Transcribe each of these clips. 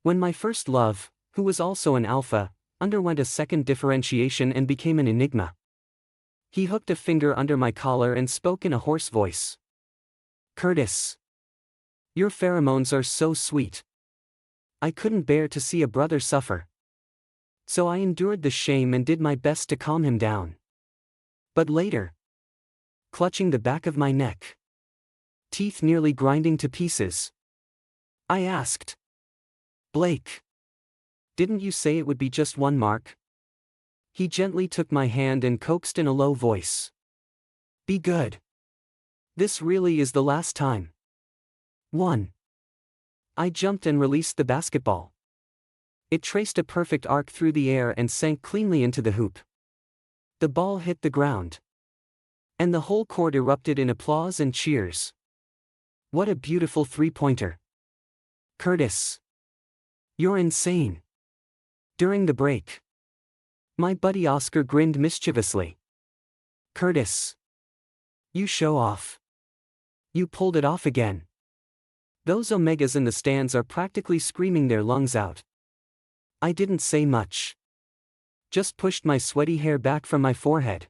When my first love, who was also an alpha, underwent a second differentiation and became an Enigma. He hooked a finger under my collar and spoke in a hoarse voice. "Curtis. Your pheromones are so sweet." I couldn't bear to see a brother suffer. So I endured the shame and did my best to calm him down. But later, clutching the back of my neck, teeth nearly grinding to pieces, I asked, "Blake, didn't you say it would be just one mark?" He gently took my hand and coaxed in a low voice. "Be good. This really is the last time." 1. I jumped and released the basketball. It traced a perfect arc through the air and sank cleanly into the hoop. The ball hit the ground, and the whole court erupted in applause and cheers. What a beautiful three-pointer. "Curtis. You're insane." During the break, my buddy Oscar grinned mischievously. "Curtis. You show off. You pulled it off again." Those Omegas in the stands are practically screaming their lungs out. I didn't say much. Just pushed my sweaty hair back from my forehead.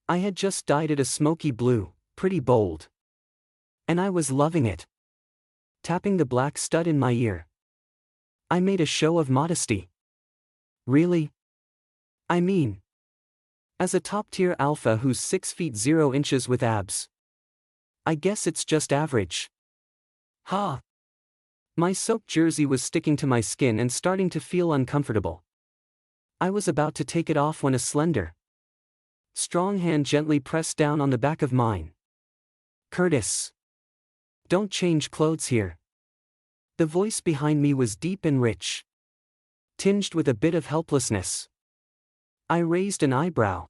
I had just dyed it a smoky blue, pretty bold. And I was loving it. Tapping the black stud in my ear, I made a show of modesty. Really? I mean, as a top-tier alpha who's 6 feet 0 inches with abs, I guess it's just average. Ha! My soaked jersey was sticking to my skin and starting to feel uncomfortable. I was about to take it off when a slender, strong hand gently pressed down on the back of mine. "Curtis. Don't change clothes here." The voice behind me was deep and rich, tinged with a bit of helplessness. I raised an eyebrow,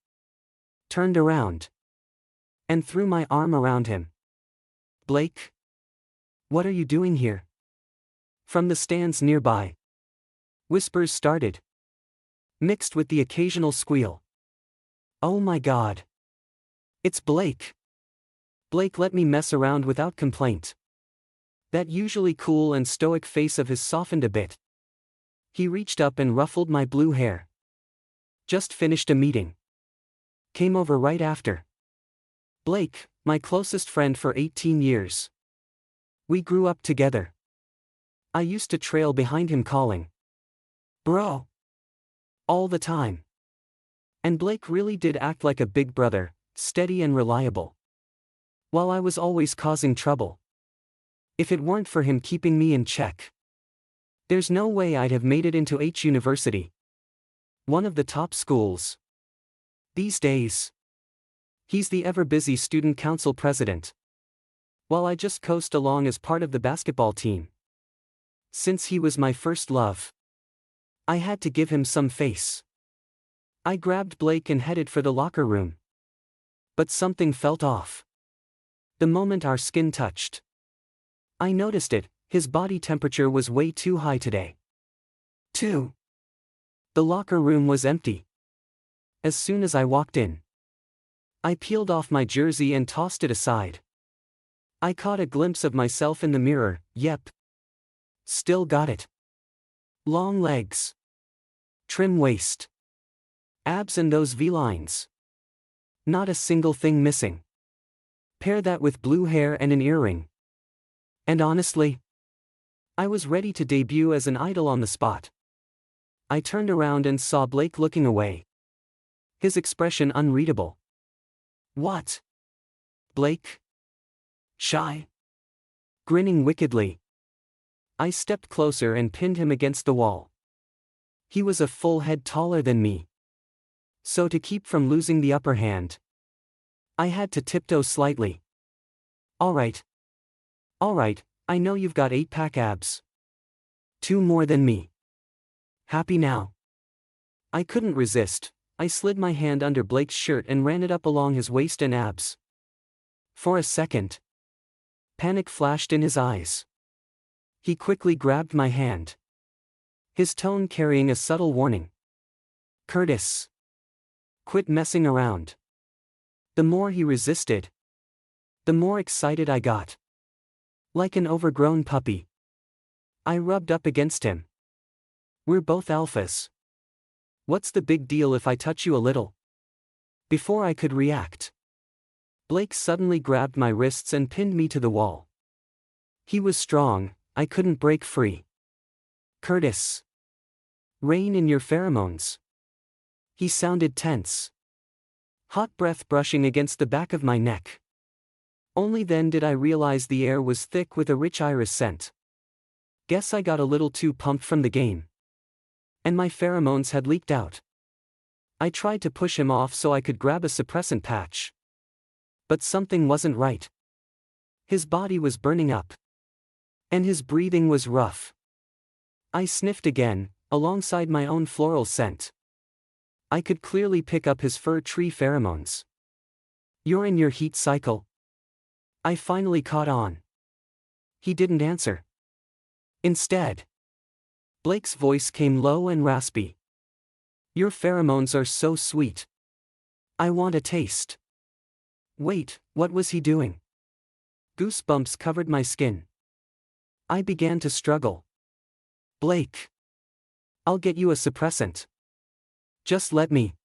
turned around, and threw my arm around him. "Blake? What are you doing here?" From the stands nearby, whispers started, mixed with the occasional squeal. "Oh my God. It's Blake." Blake let me mess around without complaint. That usually cool and stoic face of his softened a bit. He reached up and ruffled my blue hair. "Just finished a meeting. Came over right after." Blake, my closest friend for 18 years. We grew up together. I used to trail behind him calling, "Bro," all the time. And Blake really did act like a big brother, steady and reliable, while I was always causing trouble. If it weren't for him keeping me in check, there's no way I'd have made it into H University, one of the top schools. These days, he's the ever-busy student council president, while I just coast along as part of the basketball team. Since he was my first love, I had to give him some face. I grabbed Blake and headed for the locker room. But something felt off. The moment our skin touched, I noticed it. His body temperature was way too high today. 2. The locker room was empty. As soon as I walked in, I peeled off my jersey and tossed it aside. I caught a glimpse of myself in the mirror. Yep. Still got it. Long legs, trim waist, abs and those V-lines. Not a single thing missing. Pair that with blue hair and an earring, and honestly, I was ready to debut as an idol on the spot. I turned around and saw Blake looking away, his expression unreadable. "What? Blake? Shy?" Grinning wickedly, I stepped closer and pinned him against the wall. He was a full head taller than me, so to keep from losing the upper hand, I had to tiptoe slightly. All right, I know you've got 8-pack abs. 2 more than me. Happy now?" I couldn't resist. I slid my hand under Blake's shirt and ran it up along his waist and abs. For a second, panic flashed in his eyes. He quickly grabbed my hand, his tone carrying a subtle warning. "Curtis, quit messing around." The more he resisted, the more excited I got. Like an overgrown puppy, I rubbed up against him. We're both alphas. What's the big deal if I touch you a little? Before I could react, Blake suddenly grabbed my wrists and pinned me to the wall. He was strong, I couldn't break free. Curtis. Rein in your pheromones. He sounded tense. Hot breath brushing against the back of my neck. Only then did I realize the air was thick with a rich iris scent. Guess I got a little too pumped from the game. And my pheromones had leaked out. I tried to push him off so I could grab a suppressant patch. But something wasn't right. His body was burning up. And his breathing was rough. I sniffed again, alongside my own floral scent. I could clearly pick up his fir tree pheromones. You're in your heat cycle? I finally caught on. He didn't answer. Instead, Blake's voice came low and raspy. Your pheromones are so sweet. I want a taste. Wait, what was he doing? Goosebumps covered my skin. I began to struggle. Blake. I'll get you a suppressant. Just let me.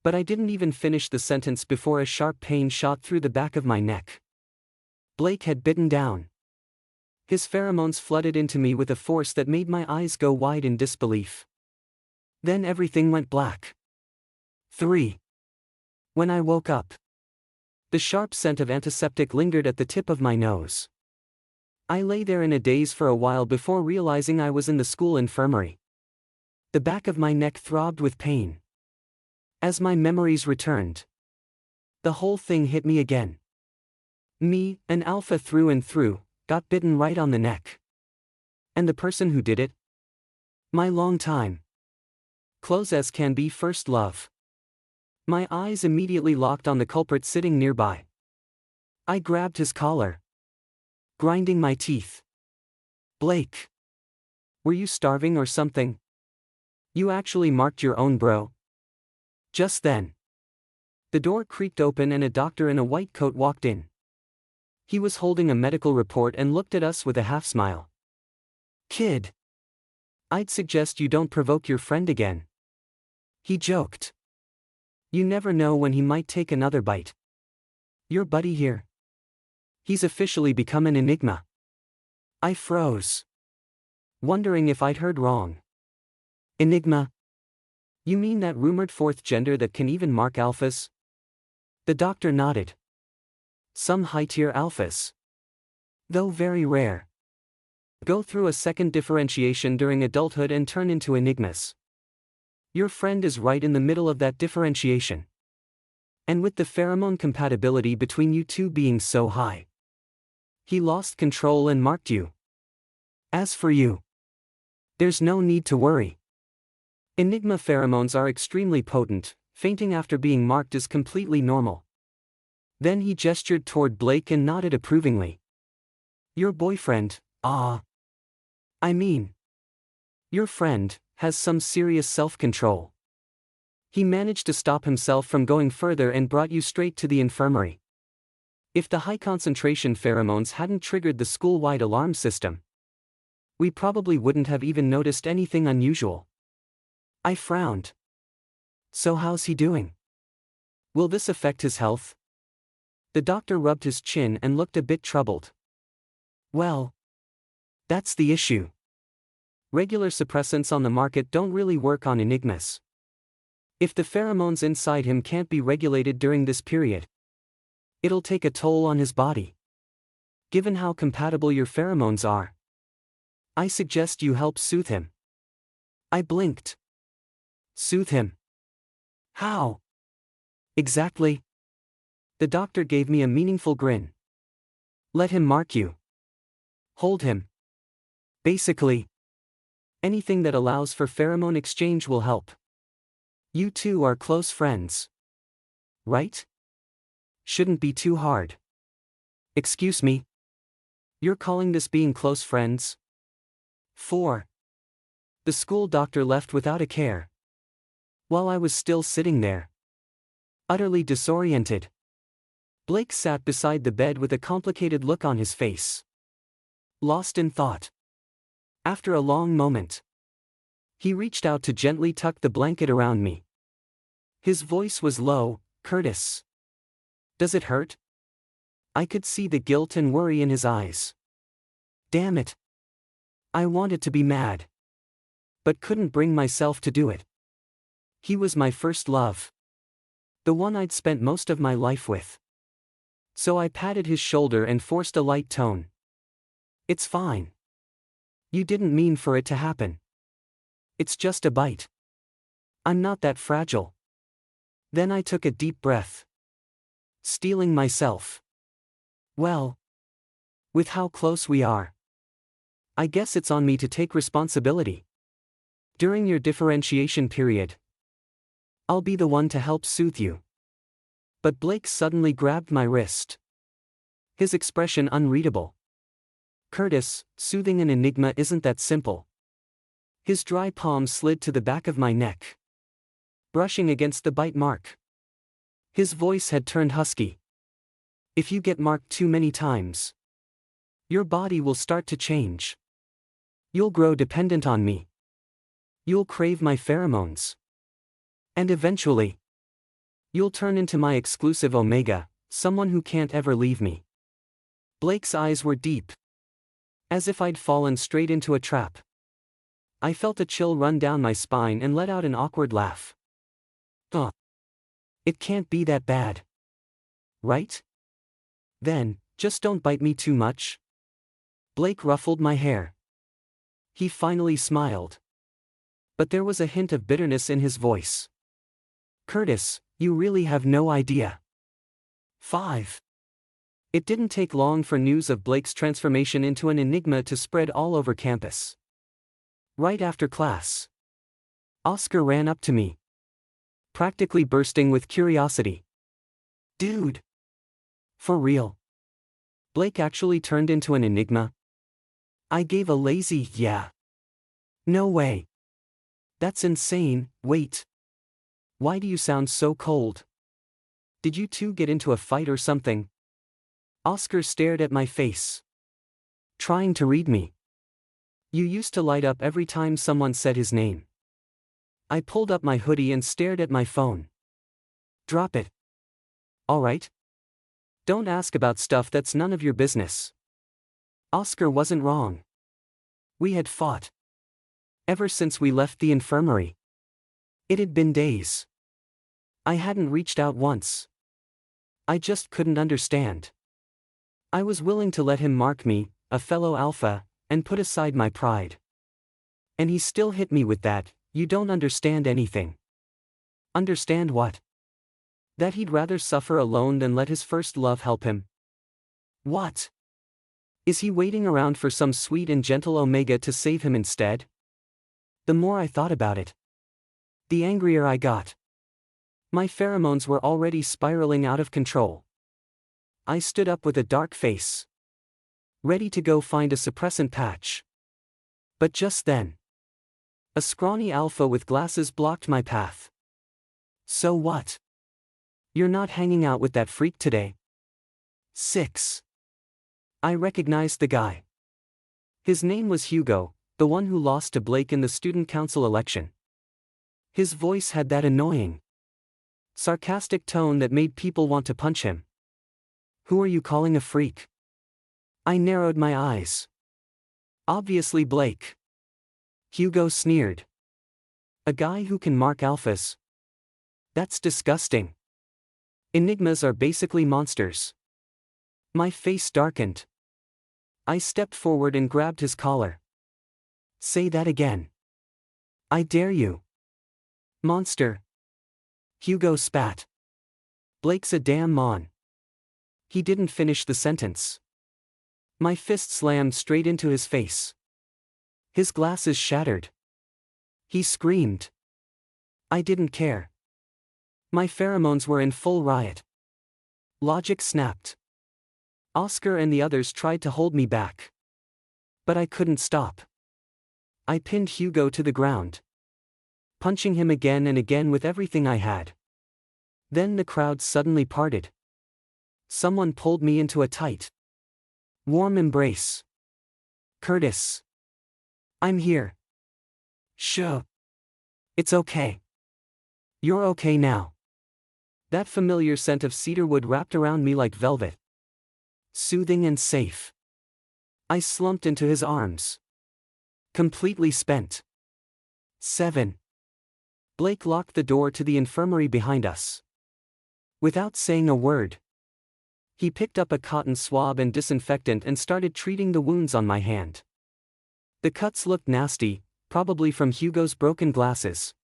But I didn't even finish the sentence before a sharp pain shot through the back of my neck. Blake had bitten down. His pheromones flooded into me with a force that made my eyes go wide in disbelief. Then everything went black. 3. When I woke up, the sharp scent of antiseptic lingered at the tip of my nose. I lay there in a daze for a while before realizing I was in the school infirmary. The back of my neck throbbed with pain. As my memories returned, the whole thing hit me again. Me, an alpha through and through, got bitten right on the neck. And the person who did it? My long-time, close as can be first love. My eyes immediately locked on the culprit sitting nearby. I grabbed his collar, grinding my teeth. Blake. Were you starving or something? You actually marked your own bro? Just then, the door creaked open and a doctor in a white coat walked in. He was holding a medical report and looked at us with a half-smile. Kid. I'd suggest you don't provoke your friend again. He joked. You never know when he might take another bite. Your buddy here. He's officially become an enigma. I froze, wondering if I'd heard wrong. Enigma? You mean that rumored fourth gender that can even mark alphas? The doctor nodded. Some high-tier alphas, though very rare, go through a second differentiation during adulthood and turn into enigmas. Your friend is right in the middle of that differentiation. And with the pheromone compatibility between you two being so high, he lost control and marked you. As for you, there's no need to worry. Enigma pheromones are extremely potent, fainting after being marked is completely normal. Then he gestured toward Blake and nodded approvingly. Your boyfriend, I mean, your friend, has some serious self-control. He managed to stop himself from going further and brought you straight to the infirmary. If the high-concentration pheromones hadn't triggered the school-wide alarm system, we probably wouldn't have even noticed anything unusual. I frowned. So how's he doing? Will this affect his health? The doctor rubbed his chin and looked a bit troubled. Well, that's the issue. Regular suppressants on the market don't really work on enigmas. If the pheromones inside him can't be regulated during this period, it'll take a toll on his body. Given how compatible your pheromones are, I suggest you help soothe him. I blinked. Soothe him? How? Exactly? The doctor gave me a meaningful grin. Let him mark you. Hold him. Basically, anything that allows for pheromone exchange will help. You two are close friends, right? Shouldn't be too hard. Excuse me? You're calling this being close friends? 4. The school doctor left without a care, while I was still sitting there, utterly disoriented. Blake sat beside the bed with a complicated look on his face, lost in thought. After a long moment, he reached out to gently tuck the blanket around me. His voice was low. Curtis. Does it hurt? I could see the guilt and worry in his eyes. Damn it. I wanted to be mad, but couldn't bring myself to do it. He was my first love. The one I'd spent most of my life with. So I patted his shoulder and forced a light tone. It's fine. You didn't mean for it to happen. It's just a bite. I'm not that fragile. Then I took a deep breath. Steeling myself. Well, with how close we are, I guess it's on me to take responsibility. During your differentiation period, I'll be the one to help soothe you. But Blake suddenly grabbed my wrist. His expression unreadable. Curtis, soothing an enigma isn't that simple. His dry palm slid to the back of my neck, brushing against the bite mark. His voice had turned husky. If you get marked too many times, your body will start to change. You'll grow dependent on me. You'll crave my pheromones. And eventually, you'll turn into my exclusive Omega, someone who can't ever leave me. Blake's eyes were deep, as if I'd fallen straight into a trap. I felt a chill run down my spine and let out an awkward laugh. It can't be that bad. Right? Then, just don't bite me too much. Blake ruffled my hair. He finally smiled. But there was a hint of bitterness in his voice. Curtis, you really have no idea. 5. It didn't take long for news of Blake's transformation into an enigma to spread all over campus. Right after class, Oscar ran up to me, practically bursting with curiosity. Dude! For real? Blake actually turned into an enigma? I gave a lazy yeah. No way. That's insane. Wait. Why do you sound so cold? Did you two get into a fight or something? Oscar stared at my face, trying to read me. You used to light up every time someone said his name. I pulled up my hoodie and stared at my phone. Drop it. All right? Don't ask about stuff that's none of your business. Oscar wasn't wrong. We had fought. Ever since we left the infirmary. It had been days. I hadn't reached out once. I just couldn't understand. I was willing to let him mark me, a fellow alpha, and put aside my pride. And he still hit me with that, you don't understand anything. Understand what? That he'd rather suffer alone than let his first love help him. What? Is he waiting around for some sweet and gentle Omega to save him instead? The more I thought about it, the angrier I got. My pheromones were already spiraling out of control. I stood up with a dark face, ready to go find a suppressant patch. But just then, a scrawny alpha with glasses blocked my path. So what? You're not hanging out with that freak today? 6. I recognized the guy. His name was Hugo, the one who lost to Blake in the student council election. His voice had that annoying, sarcastic tone that made people want to punch him. Who are you calling a freak? I narrowed my eyes. Obviously Blake. Hugo sneered. A guy who can mark alphas? That's disgusting. Enigmas are basically monsters. My face darkened. I stepped forward and grabbed his collar. Say that again. I dare you. Monster. Hugo spat. Blake's a damn mon. He didn't finish the sentence. My fist slammed straight into his face. His glasses shattered. He screamed. I didn't care. My pheromones were in full riot. Logic snapped. Oscar and the others tried to hold me back. But I couldn't stop. I pinned Hugo to the ground, punching him again and again with everything I had. Then the crowd suddenly parted. Someone pulled me into a tight, warm embrace. Curtis. I'm here. Shh. It's okay. You're okay now. That familiar scent of cedarwood wrapped around me like velvet. Soothing and safe. I slumped into his arms. Completely spent. 7. Blake locked the door to the infirmary behind us. Without saying a word, he picked up a cotton swab and disinfectant and started treating the wounds on my hand. The cuts looked nasty, probably from Hugo's broken glasses.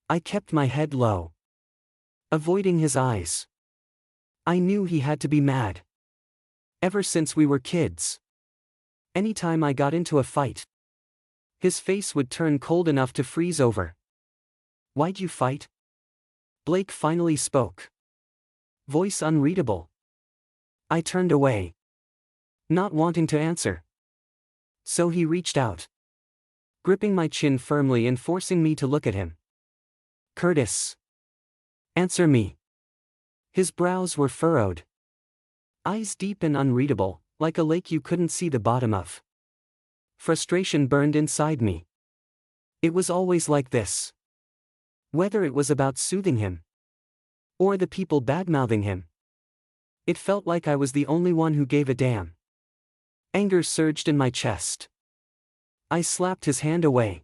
I kept my head low, avoiding his eyes. I knew he had to be mad. Ever since we were kids, anytime I got into a fight, his face would turn cold enough to freeze over. Why'd you fight? Blake finally spoke. Voice unreadable. I turned away, not wanting to answer. So he reached out, gripping my chin firmly and forcing me to look at him. Curtis. Answer me. His brows were furrowed. Eyes deep and unreadable, like a lake you couldn't see the bottom of. Frustration burned inside me. It was always like this. Whether it was about soothing him, or the people badmouthing him, it felt like I was the only one who gave a damn. Anger surged in my chest. I slapped his hand away.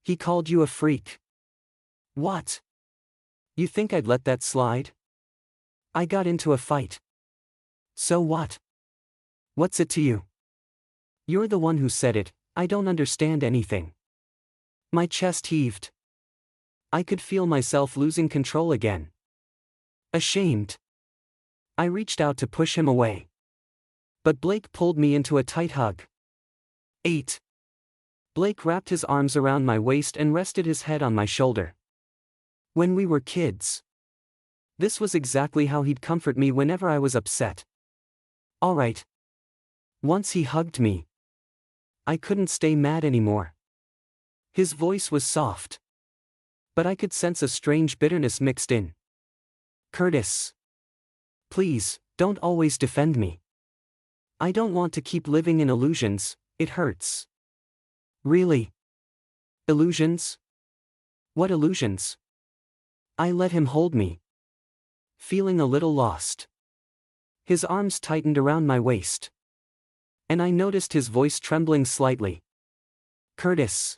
He called you a freak. What? You think I'd let that slide? I got into a fight. So what? What's it to you? You're the one who said it. I don't understand anything. My chest heaved. I could feel myself losing control again. Ashamed, I reached out to push him away. But Blake pulled me into a tight hug. 8. Blake wrapped his arms around my waist and rested his head on my shoulder. When we were kids, this was exactly how he'd comfort me whenever I was upset. All right. Once he hugged me, I couldn't stay mad anymore. His voice was soft, but I could sense a strange bitterness mixed in. Curtis, please, don't always defend me. I don't want to keep living in illusions, it hurts. Really? Illusions? What illusions? I let him hold me, feeling a little lost. His arms tightened around my waist, and I noticed his voice trembling slightly. Curtis,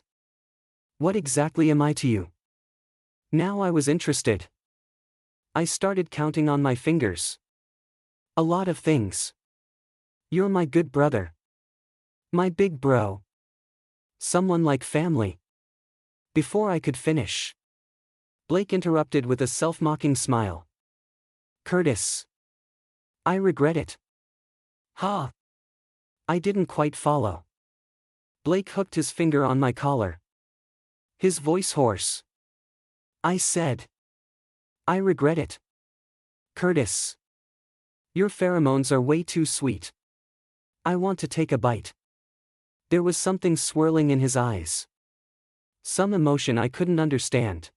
what exactly am I to you? Now I was interested. I started counting on my fingers. A lot of things. You're my good brother. My big bro. Someone like family. Before I could finish, Blake interrupted with a self-mocking smile. Curtis, I regret it. Ha! I didn't quite follow. Blake hooked his finger on my collar, his voice hoarse. I said, I regret it. Curtis, your pheromones are way too sweet. I want to take a bite. There was something swirling in his eyes. Some emotion I couldn't understand.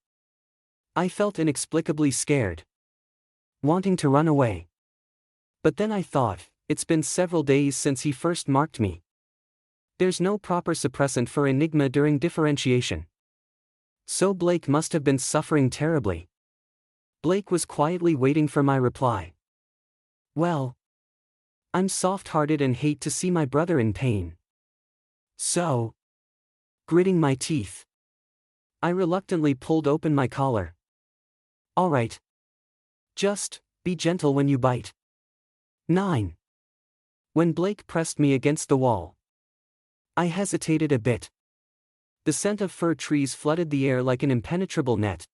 I felt inexplicably scared, wanting to run away. But then I thought, it's been several days since he first marked me. There's no proper suppressant for Enigma during differentiation. So Blake must have been suffering terribly. Blake was quietly waiting for my reply. Well, I'm soft-hearted and hate to see my brother in pain. So, gritting my teeth, I reluctantly pulled open my collar. All right. Just be gentle when you bite. 9. When Blake pressed me against the wall, I hesitated a bit. The scent of fir trees flooded the air like an impenetrable net,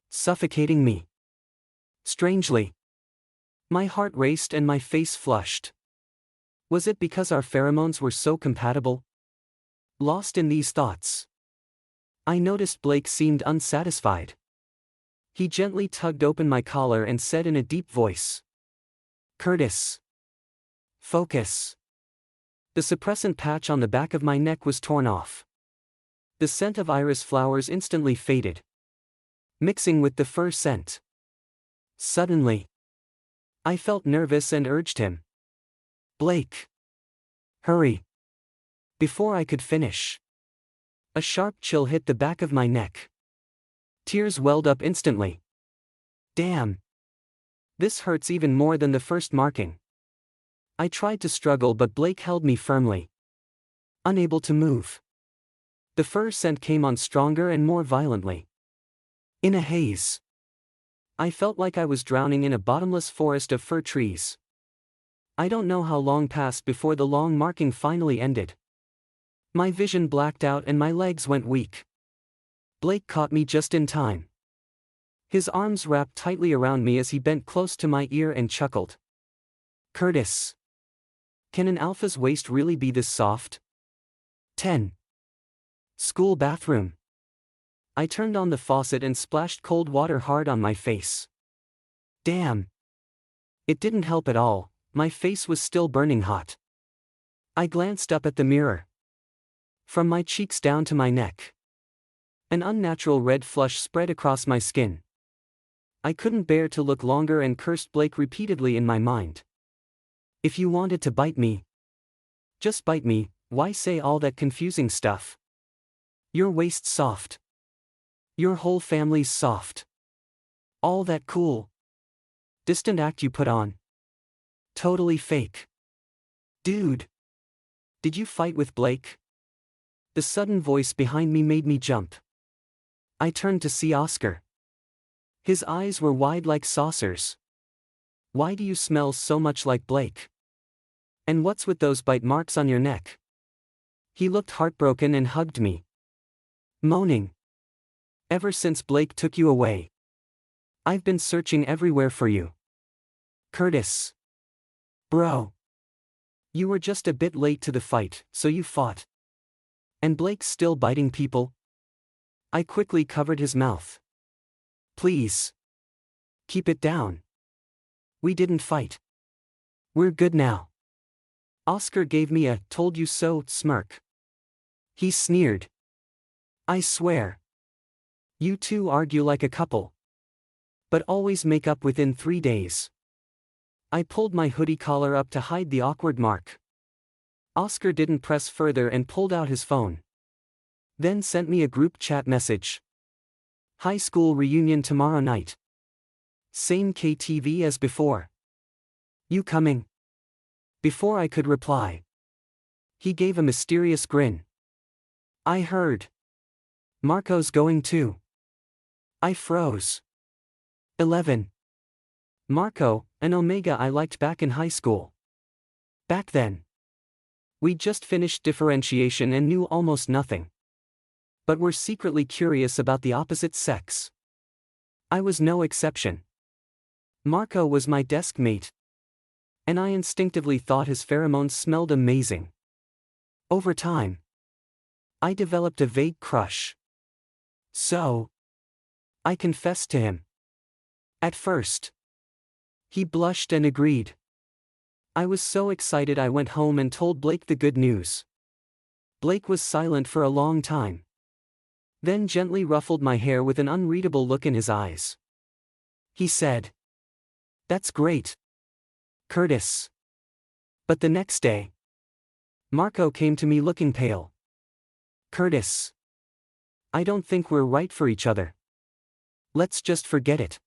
suffocating me. Strangely, my heart raced and my face flushed. Was it because our pheromones were so compatible? Lost in these thoughts, I noticed Blake seemed unsatisfied. He gently tugged open my collar and said in a deep voice, Curtis, focus. The suppressant patch on the back of my neck was torn off. The scent of iris flowers instantly faded, mixing with the fir scent. Suddenly, I felt nervous and urged him. Blake, hurry. Before I could finish, a sharp chill hit the back of my neck. Tears welled up instantly. Damn. This hurts even more than the first marking. I tried to struggle, but Blake held me firmly. Unable to move. The fur scent came on stronger and more violently. In a haze, I felt like I was drowning in a bottomless forest of fir trees. I don't know how long passed before the long marking finally ended. My vision blacked out and my legs went weak. Blake caught me just in time. His arms wrapped tightly around me as he bent close to my ear and chuckled. Curtis. Can an alpha's waist really be this soft? 10. School bathroom. I turned on the faucet and splashed cold water hard on my face. Damn. It didn't help at all, my face was still burning hot. I glanced up at the mirror. From my cheeks down to my neck, an unnatural red flush spread across my skin. I couldn't bear to look longer and cursed Blake repeatedly in my mind. If you wanted to bite me, just bite me, why say all that confusing stuff? Your waist's soft. Your whole family's soft. All that cool, distant act you put on. Totally fake. Dude. Did you fight with Blake? The sudden voice behind me made me jump. I turned to see Oscar. His eyes were wide like saucers. Why do you smell so much like Blake? And what's with those bite marks on your neck? He looked heartbroken and hugged me, moaning. Ever since Blake took you away, I've been searching everywhere for you. Curtis. Bro. You were just a bit late to the fight, so you fought. And Blake's still biting people? I quickly covered his mouth. Please. Keep it down. We didn't fight. We're good now. Oscar gave me a "told you so" smirk. He sneered. I swear. You two argue like a couple, but always make up within 3 days. I pulled my hoodie collar up to hide the awkward mark. Oscar didn't press further and pulled out his phone. Then sent me a group chat message. High school reunion tomorrow night. Same KTV as before. You coming? Before I could reply, he gave a mysterious grin. I heard. Marco's going too. I froze. 11. Marco, an Omega I liked back in high school. Back then, we'd just finished differentiation and knew almost nothing. But were secretly curious about the opposite sex. I was no exception. Marco was my desk mate, and I instinctively thought his pheromones smelled amazing. Over time, I developed a vague crush. So, I confessed to him. At first, he blushed and agreed. I was so excited I went home and told Blake the good news. Blake was silent for a long time, then gently ruffled my hair with an unreadable look in his eyes. He said, "That's great, Curtis." But the next day, Marco came to me looking pale. "Curtis, I don't think we're right for each other. Let's just forget it."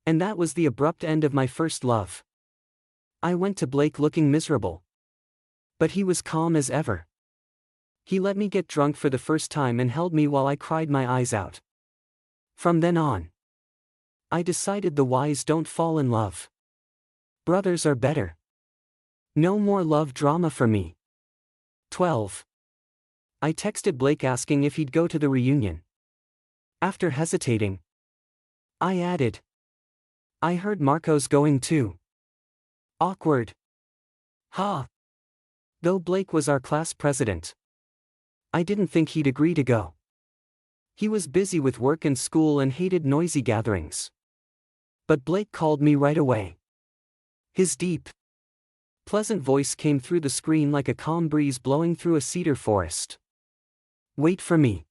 And that was the abrupt end of my first love. I went to Blake looking miserable, but he was calm as ever. He let me get drunk for the first time and held me while I cried my eyes out. From then on, I decided the wise don't fall in love. Brothers are better. No more love drama for me. 12. I texted Blake asking if he'd go to the reunion. After hesitating, I added, I heard Marco's going too. Awkward. Ha. Though Blake was our class president, I didn't think he'd agree to go. He was busy with work and school and hated noisy gatherings. But Blake called me right away. His deep, pleasant voice came through the screen like a calm breeze blowing through a cedar forest. Wait for me.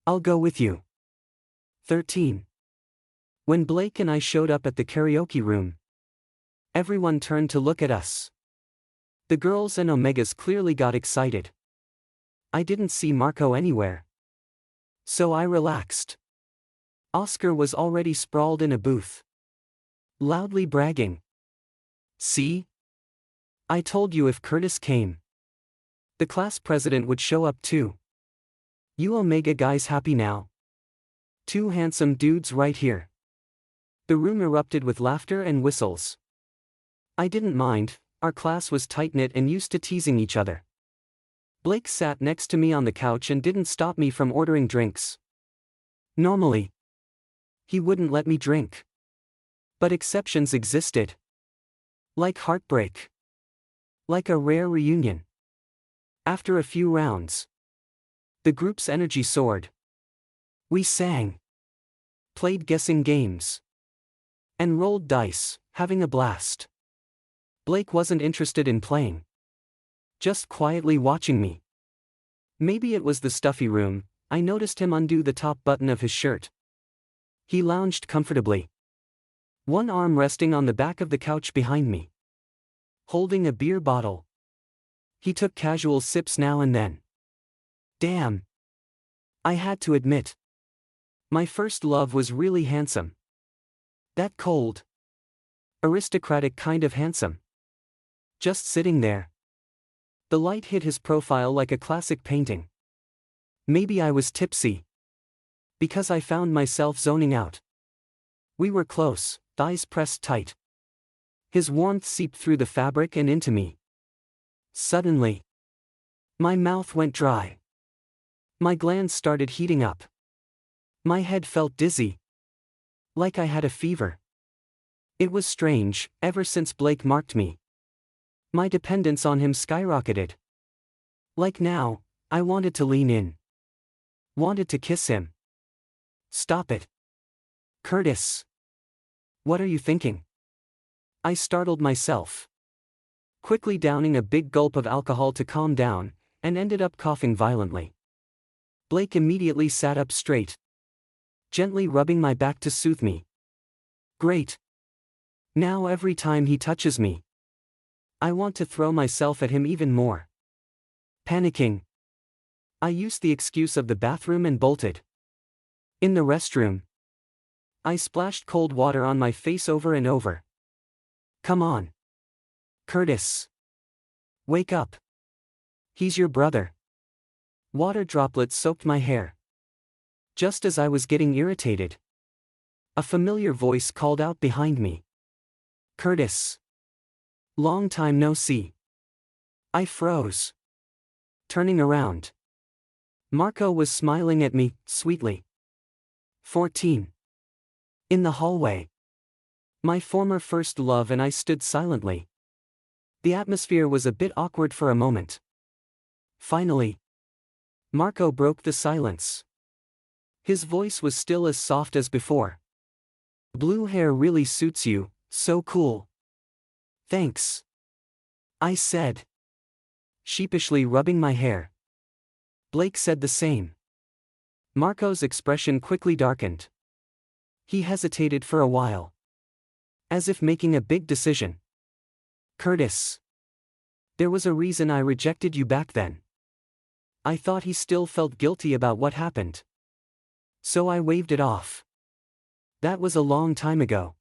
I'll go with you. 13. When Blake and I showed up at the karaoke room, everyone turned to look at us. The girls and Omegas clearly got excited. I didn't see Marco anywhere. So I relaxed. Oscar was already sprawled in a booth, loudly bragging. See? I told you if Curtis came, the class president would show up too. You Omega guys happy now? Two handsome dudes right here. The room erupted with laughter and whistles. I didn't mind, our class was tight-knit and used to teasing each other. Blake sat next to me on the couch and didn't stop me from ordering drinks. Normally, he wouldn't let me drink. But exceptions existed. Like heartbreak. Like a rare reunion. After a few rounds, the group's energy soared. We sang, played guessing games, and rolled dice, having a blast. Blake wasn't interested in playing, just quietly watching me. Maybe it was the stuffy room, I noticed him undo the top button of his shirt. He lounged comfortably, one arm resting on the back of the couch behind me, holding a beer bottle. He took casual sips now and then. Damn. I had to admit, my first love was really handsome. That cold, aristocratic kind of handsome. Just sitting there. The light hit his profile like a classic painting. Maybe I was tipsy, because I found myself zoning out. We were close, thighs pressed tight. His warmth seeped through the fabric and into me. Suddenly, my mouth went dry. My glands started heating up. My head felt dizzy, like I had a fever. It was strange, ever since Blake marked me, my dependence on him skyrocketed. Like now, I wanted to lean in. Wanted to kiss him. Stop it. Curtis. What are you thinking? I startled myself, quickly downing a big gulp of alcohol to calm down, and ended up coughing violently. Blake immediately sat up straight, gently rubbing my back to soothe me. Great. Now every time he touches me, I want to throw myself at him even more. Panicking, I used the excuse of the bathroom and bolted. In the restroom, I splashed cold water on my face over and over. Come on. Curtis. Wake up. He's your brother. Water droplets soaked my hair. Just as I was getting irritated, a familiar voice called out behind me. Curtis. Long time no see. I froze, turning around. Marco was smiling at me, sweetly. 14. In the hallway, my former first love and I stood silently. The atmosphere was a bit awkward for a moment. Finally, Marco broke the silence. His voice was still as soft as before. Blue hair really suits you, so cool. Thanks. I said, sheepishly rubbing my hair. Blake said the same. Marco's expression quickly darkened. He hesitated for a while, as if making a big decision. Curtis. There was a reason I rejected you back then. I thought he still felt guilty about what happened. So I waved it off. That was a long time ago.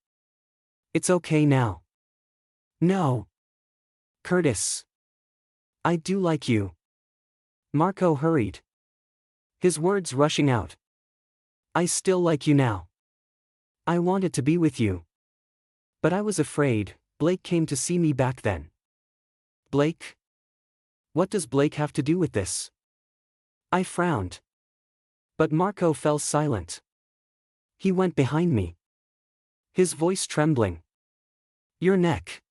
It's okay now. No. Curtis. I do like you. Marco hurried, his words rushing out. I still like you now. I wanted to be with you. But I was afraid. Blake came to see me back then. Blake? What does Blake have to do with this? I frowned. But Marco fell silent. He went behind me, his voice trembling. Your neck.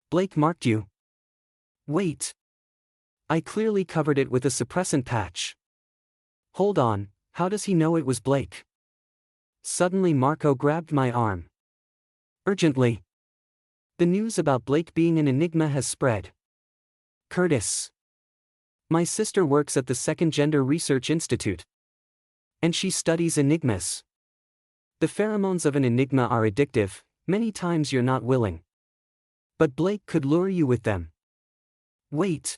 Blake marked you. Wait. I clearly covered it with a suppressant patch. Hold on, how does he know it was Blake? Suddenly Marco grabbed my arm. Urgently. The news about Blake being an Enigma has spread. Curtis. My sister works at the Second Gender Research Institute. And she studies enigmas. The pheromones of an enigma are addictive, many times you're not willing. But Blake could lure you with them. Wait.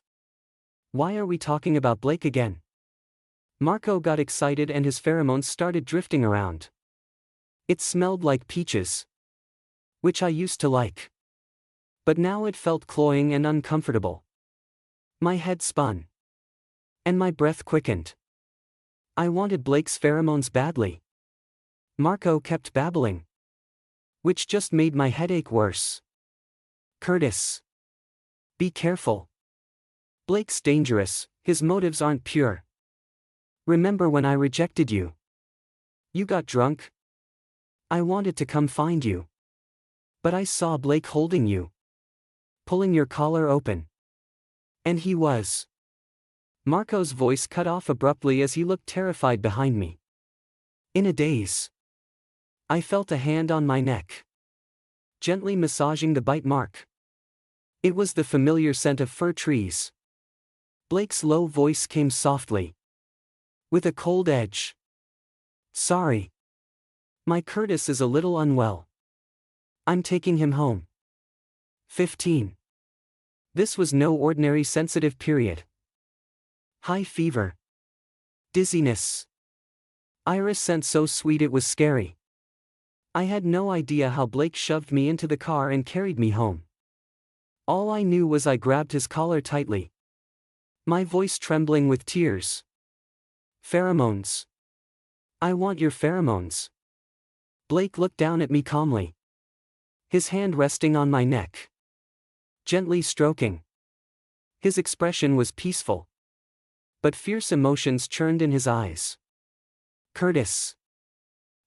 Why are we talking about Blake again? Marco got excited and his pheromones started drifting around. It smelled like peaches, which I used to like. But now it felt cloying and uncomfortable. My head spun. And my breath quickened. I wanted Blake's pheromones badly. Marco kept babbling, which just made my headache worse. Curtis. Be careful. Blake's dangerous, his motives aren't pure. Remember when I rejected you? You got drunk? I wanted to come find you. But I saw Blake holding you, pulling your collar open. And he was. Marco's voice cut off abruptly as he looked terrified behind me. In a daze, I felt a hand on my neck, gently massaging the bite mark. It was the familiar scent of fir trees. Blake's low voice came softly, with a cold edge. Sorry. My Curtis is a little unwell. I'm taking him home. 15. This was no ordinary sensitive period. High fever. Dizziness. Iris scent so sweet it was scary. I had no idea how Blake shoved me into the car and carried me home. All I knew was I grabbed his collar tightly, my voice trembling with tears. Pheromones. I want your pheromones. Blake looked down at me calmly, his hand resting on my neck, gently stroking. His expression was peaceful, but fierce emotions churned in his eyes. Curtis.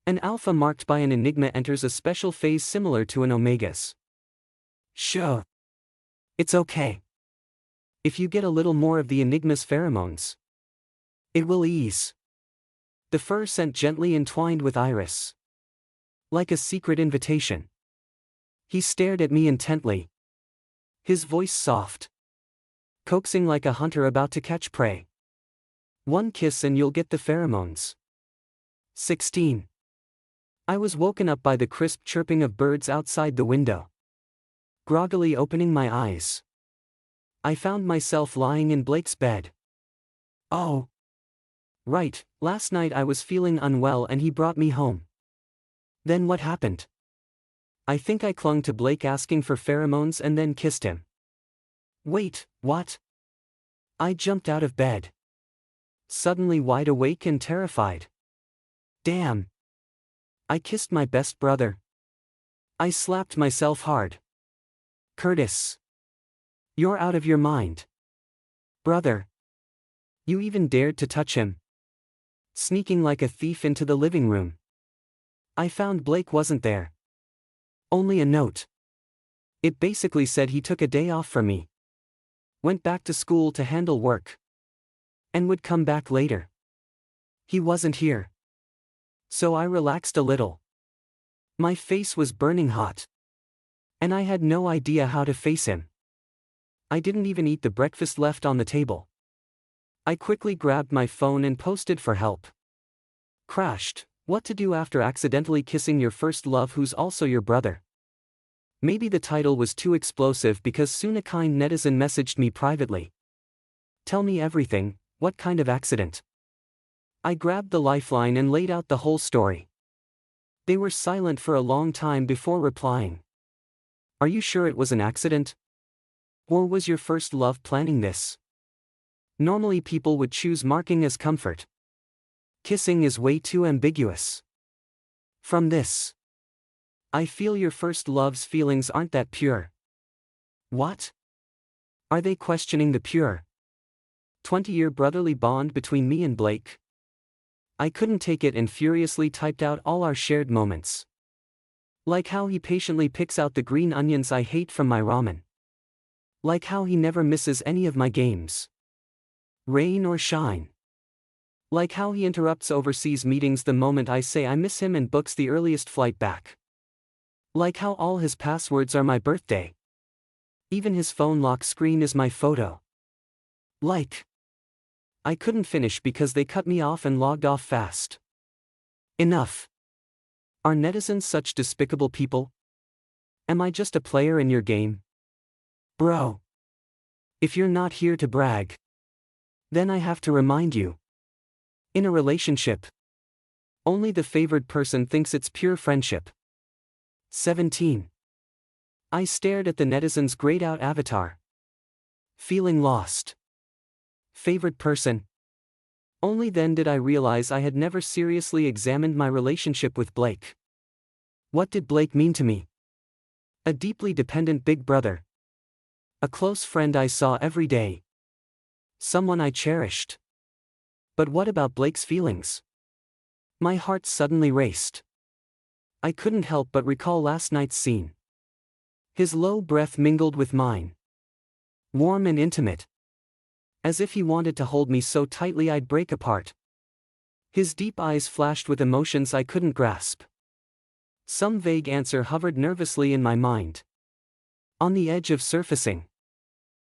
An alpha marked by an enigma enters a special phase similar to an omegas. Sure. It's okay. If you get a little more of the enigma's pheromones, it will ease. The fur scent gently entwined with Iris, like a secret invitation. He stared at me intently, his voice soft, coaxing like a hunter about to catch prey. One kiss and you'll get the pheromones. 16. I was woken up by the crisp chirping of birds outside the window. Groggily opening my eyes, I found myself lying in Blake's bed. Oh. Right, last night I was feeling unwell and he brought me home. Then what happened? I think I clung to Blake asking for pheromones and then kissed him. Wait, what? I jumped out of bed, suddenly wide awake and terrified. Damn. I kissed my best brother. I slapped myself hard. Curtis. You're out of your mind. Brother. You even dared to touch him. Sneaking like a thief into the living room. I found Blake wasn't there. Only a note. It basically said he took a day off from me, went back to school to handle work, and would come back later. He wasn't here. So I relaxed a little. My face was burning hot, and I had no idea how to face him. I didn't even eat the breakfast left on the table. I quickly grabbed my phone and posted for help. Crashed. What to do after accidentally kissing your first love who's also your brother? Maybe the title was too explosive because soon a kind netizen messaged me privately. Tell me everything, what kind of accident? I grabbed the lifeline and laid out the whole story. They were silent for a long time before replying. Are you sure it was an accident? Or was your first love planning this? Normally people would choose marking as comfort. Kissing is way too ambiguous. From this, I feel your first love's feelings aren't that pure. What? Are they questioning the pure 20-year brotherly bond between me and Blake? I couldn't take it and furiously typed out all our shared moments. Like how he patiently picks out the green onions I hate from my ramen. Like how he never misses any of my games, rain or shine. Like how he interrupts overseas meetings the moment I say I miss him and books the earliest flight back. Like how all his passwords are my birthday. Even his phone lock screen is my photo. Like. I couldn't finish because they cut me off and logged off fast. Enough. Are netizens such despicable people? Am I just a player in your game? Bro. If you're not here to brag, Then I have to remind you. In a relationship, only the favored person thinks it's pure friendship. 17. I stared at the netizen's grayed out avatar. Feeling lost. Favored person. Only then did I realize I had never seriously examined my relationship with Blake. What did Blake mean to me? A deeply dependent big brother. A close friend I saw every day. Someone I cherished. But what about Blake's feelings? My heart suddenly raced. I couldn't help but recall last night's scene. His low breath mingled with mine. Warm and intimate. As if he wanted to hold me so tightly I'd break apart. His deep eyes flashed with emotions I couldn't grasp. Some vague answer hovered nervously in my mind. On the edge of surfacing.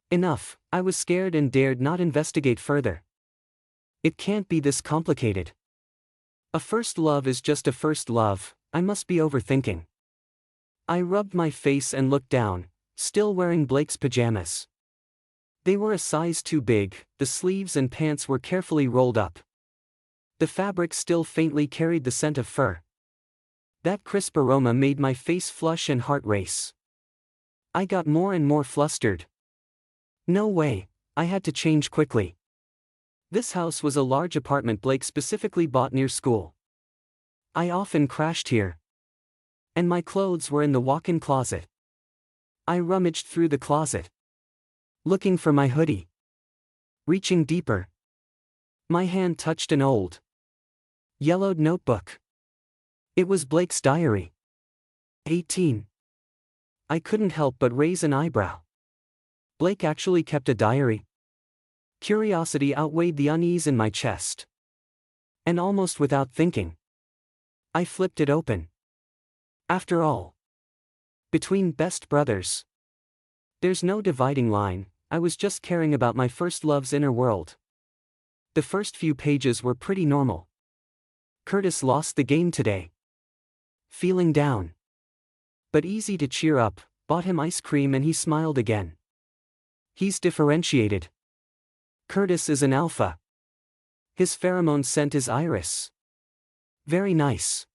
Enough, I was scared and dared not investigate further. It can't be this complicated. A first love is just a first love, I must be overthinking. I rubbed my face and looked down, still wearing Blake's pajamas. They were a size too big, the sleeves and pants were carefully rolled up. The fabric still faintly carried the scent of fur. That crisp aroma made my face flush and heart race. I got more and more flustered. No way, I had to change quickly. This house was a large apartment Blake specifically bought near school. I often crashed here. And my clothes were in the walk-in closet. I rummaged through the closet. Looking for my hoodie. Reaching deeper. My hand touched an old, yellowed notebook. It was Blake's diary. 18. I couldn't help but raise an eyebrow. Blake actually kept a diary? Curiosity outweighed the unease in my chest. And almost without thinking, I flipped it open. After all, between best brothers, there's no dividing line. I was just caring about my first love's inner world. The first few pages were pretty normal. Curtis lost the game today. Feeling down. But easy to cheer up, bought him ice cream and he smiled again. He's differentiated. Curtis is an alpha. His pheromone scent is iris. Very nice.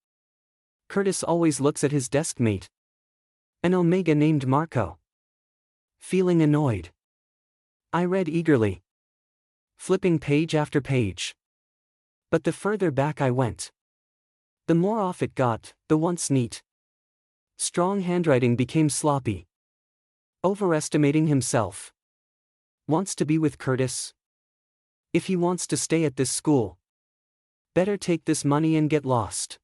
Curtis always looks at his desk mate. An Omega named Marco. Feeling annoyed. I read eagerly. Flipping page after page. But the further back I went, the more off it got. The once neat, strong handwriting became sloppy. Overestimating himself. Wants to be with Curtis? If he wants to stay at this school, better take this money and get lost.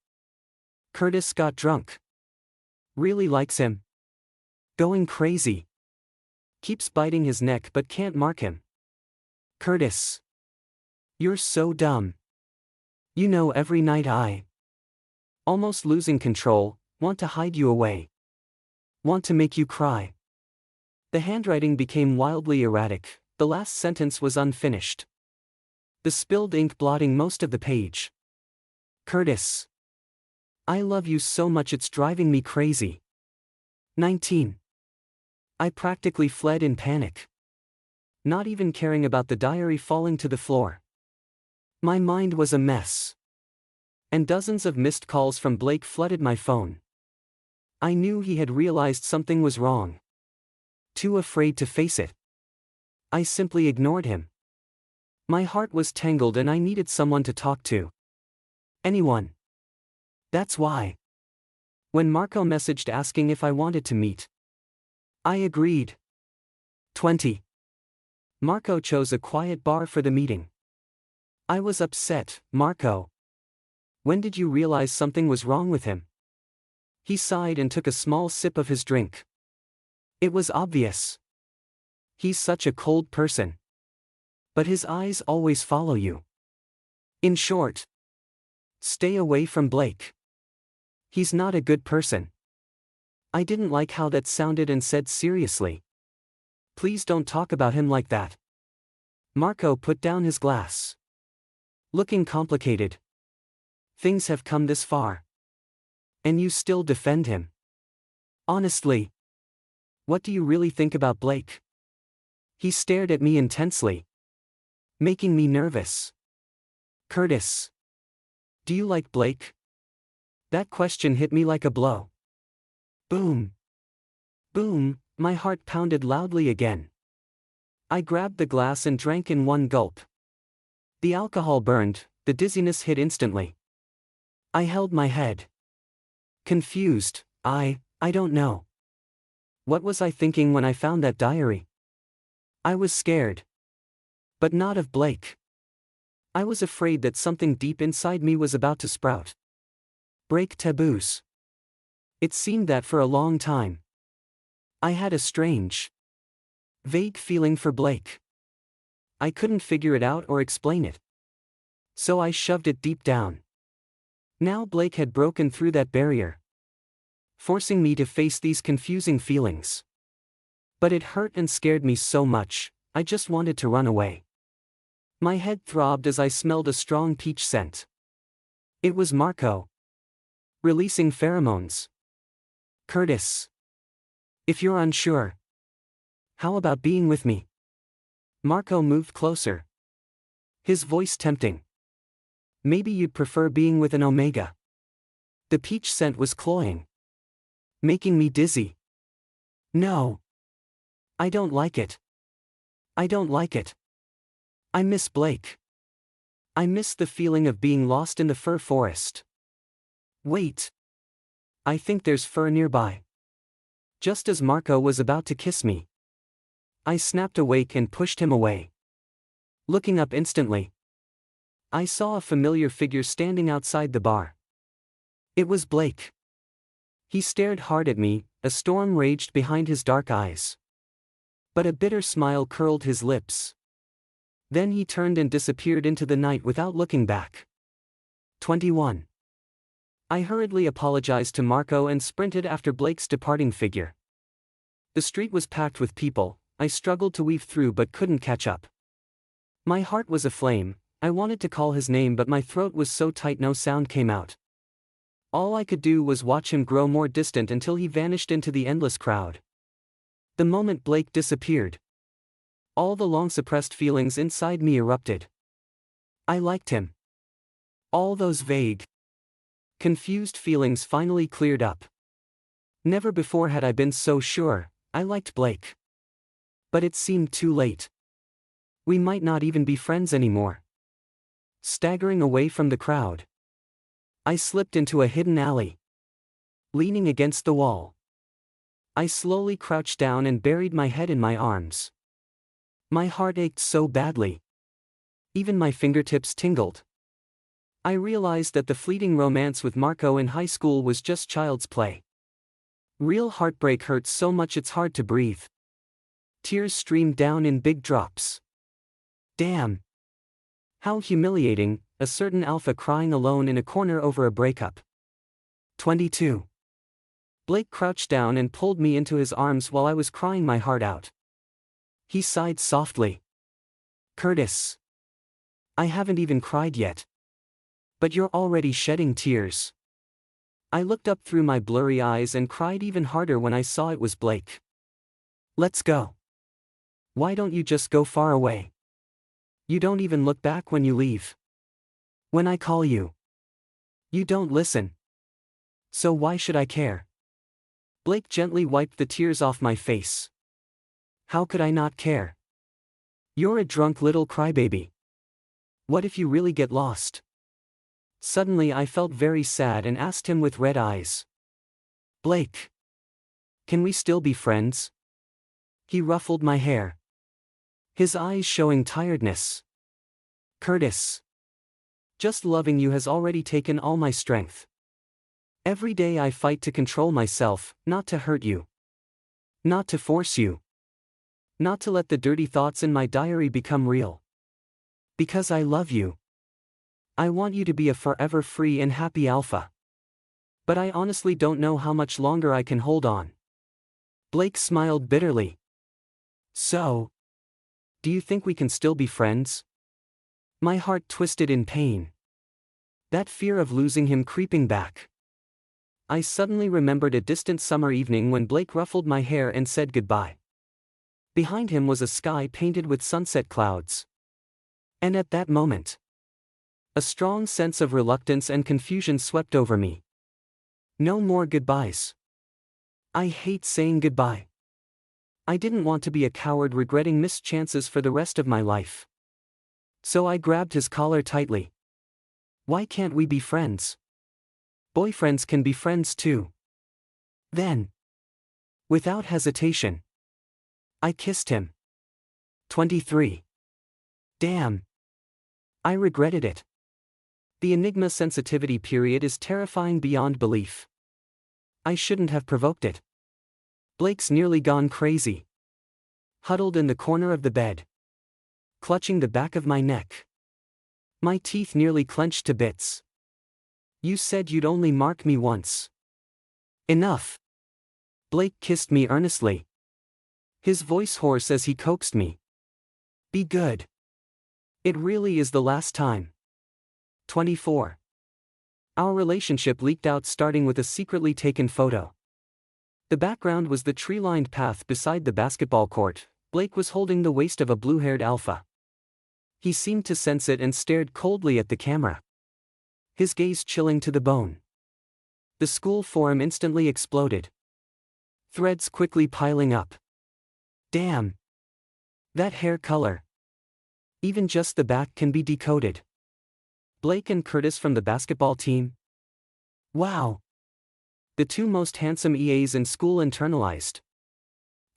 Curtis got drunk. Really likes him. Going crazy. Keeps biting his neck but can't mark him. Curtis. You're so dumb. You know every night I, almost losing control, want to hide you away. Want to make you cry. The handwriting became wildly erratic, the last sentence was unfinished. The spilled ink blotting most of the page. Curtis. I love you so much it's driving me crazy. 19. I practically fled in panic. Not even caring about the diary falling to the floor. My mind was a mess. And dozens of missed calls from Blake flooded my phone. I knew he had realized something was wrong. Too afraid to face it, I simply ignored him. My heart was tangled and I needed someone to talk to. Anyone. That's why, when Marco messaged asking if I wanted to meet, I agreed. 20. Marco chose a quiet bar for the meeting. I was upset. Marco, when did you realize something was wrong with him? He sighed and took a small sip of his drink. It was obvious. He's such a cold person. But his eyes always follow you. In short, stay away from Blake. He's not a good person. I didn't like how that sounded and said seriously, please don't talk about him like that. Marco put down his glass. Looking complicated. Things have come this far. And you still defend him. Honestly. What do you really think about Blake? He stared at me intensely. making me nervous. Curtis. Do you like Blake? That question hit me like a blow. Boom. Boom, my heart pounded loudly again. I grabbed the glass and drank in one gulp. The alcohol burned, the dizziness hit instantly. I held my head. Confused, I don't know. What was I thinking when I found that diary? I was scared. But not of Blake. I was afraid that something deep inside me was about to sprout. Break taboos. It seemed that for a long time. I had a strange, vague feeling for Blake. I couldn't figure it out or explain it. So I shoved it deep down. Now Blake had broken through that barrier, forcing me to face these confusing feelings. But it hurt and scared me so much, I just wanted to run away. My head throbbed as I smelled a strong peach scent. It was Marco, releasing pheromones. Curtis. If you're unsure, how about being with me? Marco moved closer, his voice tempting. Maybe you'd prefer being with an Omega. The peach scent was cloying, making me dizzy. No. I don't like it. I don't like it. I miss Blake. I miss the feeling of being lost in the fir forest. Wait. I think there's fur nearby. Just as Marco was about to kiss me, I snapped awake and pushed him away. Looking up instantly, I saw a familiar figure standing outside the bar. It was Blake. He stared hard at me, a storm raged behind his dark eyes. But a bitter smile curled his lips. Then he turned and disappeared into the night without looking back. 21. I hurriedly apologized to Marco and sprinted after Blake's departing figure. The street was packed with people, I struggled to weave through but couldn't catch up. My heart was aflame, I wanted to call his name but my throat was so tight no sound came out. All I could do was watch him grow more distant until he vanished into the endless crowd. The moment Blake disappeared, all the long-suppressed feelings inside me erupted. I liked him. All those vague, confused feelings finally cleared up. Never before had I been so sure, I liked Blake. But it seemed too late. We might not even be friends anymore. Staggering away from the crowd, I slipped into a hidden alley. Leaning against the wall, I slowly crouched down and buried my head in my arms. My heart ached so badly. Even my fingertips tingled. I realized that the fleeting romance with Marco in high school was just child's play. Real heartbreak hurts so much it's hard to breathe. Tears streamed down in big drops. Damn. How humiliating, a certain alpha crying alone in a corner over a breakup. 22. Blake crouched down and pulled me into his arms while I was crying my heart out. He sighed softly. Curtis. I haven't even cried yet. But you're already shedding tears. I looked up through my blurry eyes and cried even harder when I saw it was Blake. Let's go. Why don't you just go far away? You don't even look back when you leave. When I call you, you don't listen. So why should I care? Blake gently wiped the tears off my face. How could I not care? You're a drunk little crybaby. What if you really get lost? Suddenly I felt very sad and asked him with red eyes. Blake. Can we still be friends? He ruffled my hair, his eyes showing tiredness. Curtis. Just loving you has already taken all my strength. Every day I fight to control myself, not to hurt you. Not to force you. Not to let the dirty thoughts in my diary become real. Because I love you. I want you to be a forever free and happy alpha. But I honestly don't know how much longer I can hold on. Blake smiled bitterly. So, do you think we can still be friends? My heart twisted in pain. That fear of losing him creeping back. I suddenly remembered a distant summer evening when Blake ruffled my hair and said goodbye. Behind him was a sky painted with sunset clouds. And at that moment, a strong sense of reluctance and confusion swept over me. No more goodbyes. I hate saying goodbye. I didn't want to be a coward regretting missed chances for the rest of my life. So I grabbed his collar tightly. Why can't we be friends? Boyfriends can be friends too. Then, without hesitation, I kissed him. 23. Damn. I regretted it. The Enigma sensitivity period is terrifying beyond belief. I shouldn't have provoked it. Blake's nearly gone crazy. Huddled in the corner of the bed, clutching the back of my neck. My teeth nearly clenched to bits. You said you'd only mark me once. Enough. Blake kissed me earnestly, his voice hoarse as he coaxed me. Be good. It really is the last time. 24. Our relationship leaked out, starting with a secretly taken photo. The background was the tree-lined path beside the basketball court. Blake was holding the waist of a blue-haired alpha. He seemed to sense it and stared coldly at the camera, his gaze chilling to the bone. The school forum instantly exploded, threads quickly piling up. Damn. That hair color. Even just the back can be decoded. Blake and Curtis from the basketball team. Wow. The two most handsome EAs in school internalized.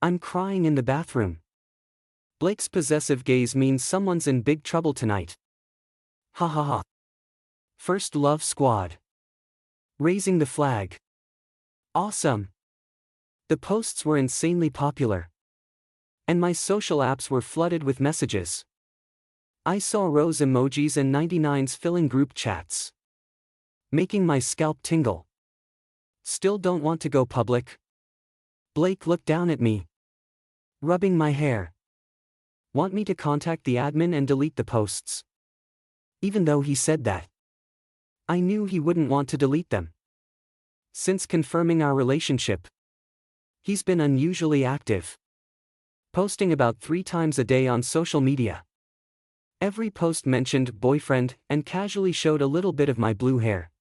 I'm crying in the bathroom. Blake's possessive gaze means someone's in big trouble tonight. Ha ha ha. First Love Squad. Raising the flag. Awesome. The posts were insanely popular, and my social apps were flooded with messages. I saw rose emojis and 99s filling group chats, making my scalp tingle. Still don't want to go public? Blake looked down at me, rubbing my hair. Want me to contact the admin and delete the posts? Even though he said that, I knew he wouldn't want to delete them. Since confirming our relationship, he's been unusually active, posting about 3 times a day on social media. Every post mentioned boyfriend and casually showed a little bit of my blue hair.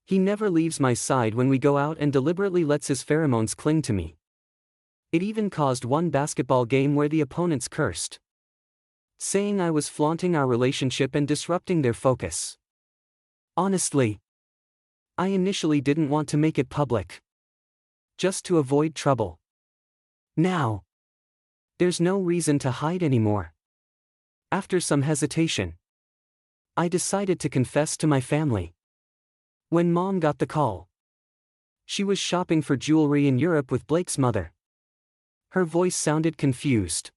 He never leaves my side when we go out and deliberately lets his pheromones cling to me. It even caused one basketball game where the opponents cursed, saying I was flaunting our relationship and disrupting their focus. Honestly, I initially didn't want to make it public, just to avoid trouble. Now, there's no reason to hide anymore. After some hesitation, I decided to confess to my family. When Mom got the call, she was shopping for jewelry in Europe with Blake's mother. Her voice sounded confused.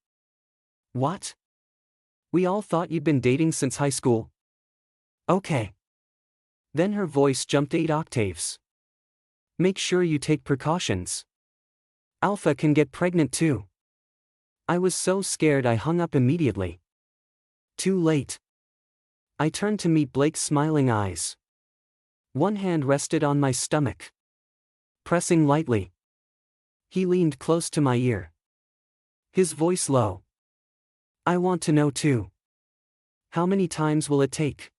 What? We all thought you'd been dating since high school. Okay. Then her voice jumped 8 octaves. Make sure you take precautions. Alpha can get pregnant too. I was so scared I hung up immediately. Too late. I turned to meet Blake's smiling eyes. One hand rested on my stomach, pressing lightly. He leaned close to my ear, his voice low. I want to know too. How many times will it take?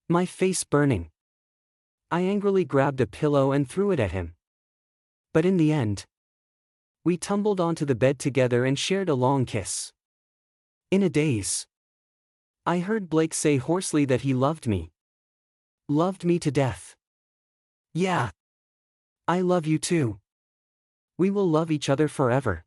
My face burning, I angrily grabbed a pillow and threw it at him. But in the end, we tumbled onto the bed together and shared a long kiss. In a daze, I heard Blake say hoarsely that he loved me. Loved me to death. Yeah. I love you too. We will love each other forever.